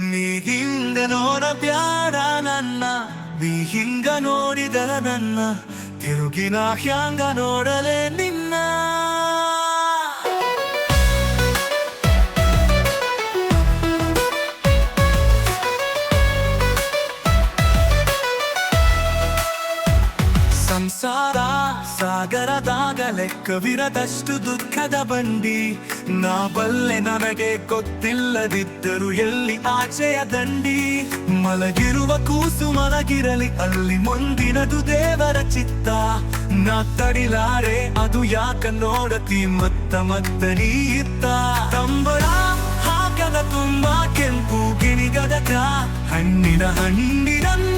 ನೀ ಹಿಂಗ ನೋಡಬ್ಯಾಡ ನನ್ನ, ನೀ ಹಿಂಗ ನೋಡಿದರ ನನ್ನ, ತಿರುಗಿನ ಹ್ಯಾಂಗ ನೋಡಲೆ ನಿನ್ನ. ಸಂಸಾರ ಸಾಗರದಾಗ ಲೆಕ್ಕವಿರದಷ್ಟು ದುಃಖದ ಬಂಡಿ, ನಾ ಬಲ್ಲೆ ನನಗೆ ಗೊತ್ತಿಲ್ಲದಿದ್ದರು ಎಲ್ಲಿ ಆಚೆಯ ದಂಡಿ. ಮಲಗಿರುವ ಕೂಸು ಮಲಗಿರಲಿ ಅಲ್ಲಿ ಮುಂದಿನದು ದೇವರ ಚಿತ್ತ, ನಾ ತಡಿಲಾರೆ ಅದು ಯಾಕ ನೋಡತಿ ಮತ್ತ ನೀ ಇತ್ತ. ತಂಬಳ ಹಾಕದ ತುಂಬಾ ಕೆಂಪು ಗಿಣಿಗದಕ, ಹಣ್ಣಿನಂತ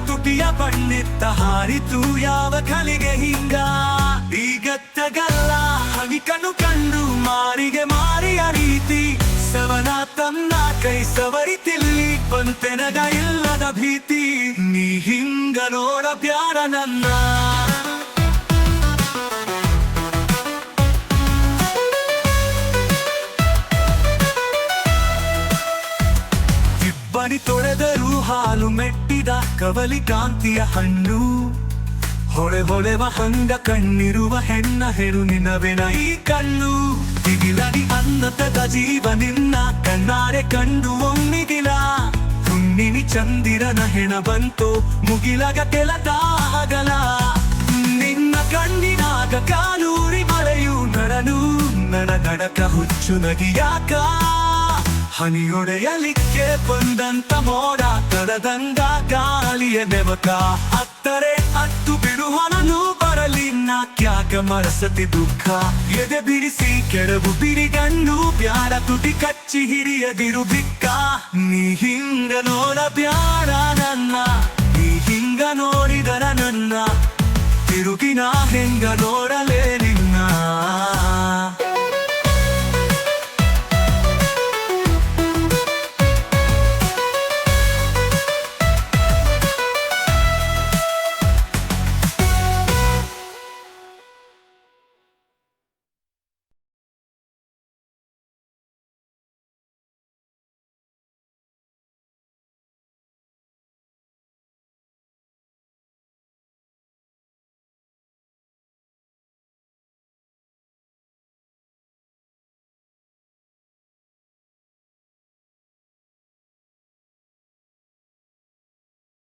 ತುಟಿಯ ಬಣ್ಣಿತ್ತ ಹಾರಿತು ಯಾವ ಕಲಿಗೆ ಹಿಂಗ. ಈಗತ್ತಗಲ್ಲ ಹವಿಕನು ಕಂಡು ಮಾರಿಗೆ ಮಾರಿಯ ರೀತಿ, ಸವನ ತನ್ನ ಕೈ ಸವರಿತಿಲ್ಲಿ ಬಂತೆನಗ ಇಲ್ಲದ ಭೀತಿ. ನೀ ಹಿಂಗ ನೋಡಬ್ಯಾಡ ನನ್ನ, ಬನಿ ತೊಳೆದರೂ ಹಾಲು ಮೆಟ್ಟಿದ ಕವಲಿ ಕಾಂತಿಯ ಹಣ್ಣು, ಹೊಳೆವ ಹಂಗ ಕಣ್ಣಿರುವ ಹೆಣ್ಣು ನಿನವೆನ ಈ ಕಣ್ಣು. ದಿಗಿಲಡಿ ಅನ್ನತದ ಜೀವ ನಿನ್ನ ಕಣ್ಣಾರೆ ಕಂಡು ಒಮ್ಮಿಗಿಲ, ಹುಣ್ಣಿನಿ ಚಂದಿರನ ಹೆಣ ಬಂತು ಮುಗಿಲಗ ಕೆಲತ ಆಗಲ. ನಿನ್ನ ಕಣ್ಣಿನಾಗ ಕಾಲೂರಿ ಮಳೆಯು ನರನು ನಡಕ ಹುಚ್ಚು ನಗಿಯಾಕ, ಹನಿಯೊಡೆಯಲಿಕ್ಕೆ ಬಂದಂತ ಮೋಡ ಕರದಂಗ ಗಾಳಿಯ ನೆವಕ. ಅತ್ತರೆ ಅತ್ತು ಬಿಡುವನನು ಬರಲಿ ನಾಕ್ಯಾಕ ಮರಸತಿ ದುಃಖ, ಎದೆ ಬಿಡಿಸಿ ಕೆಡವು ಬಿರಿಗಣ್ಣು ಬ್ಯಾಡ ತುಟಿ ಕಚ್ಚಿ ಹಿಡಿಯದಿರು ಬಿಕ್ಕ. ನೀ ಹಿಂಗ ನೋಡಬ್ಯಾಡ ನನ್ನ, ನೀ ಹಿಂಗ ನೋಡಿದರ ನನ್ನ, ತಿರುಗಿನ ಹೆಂಗ ನೋಡಲೇ ನಿನ್ನ.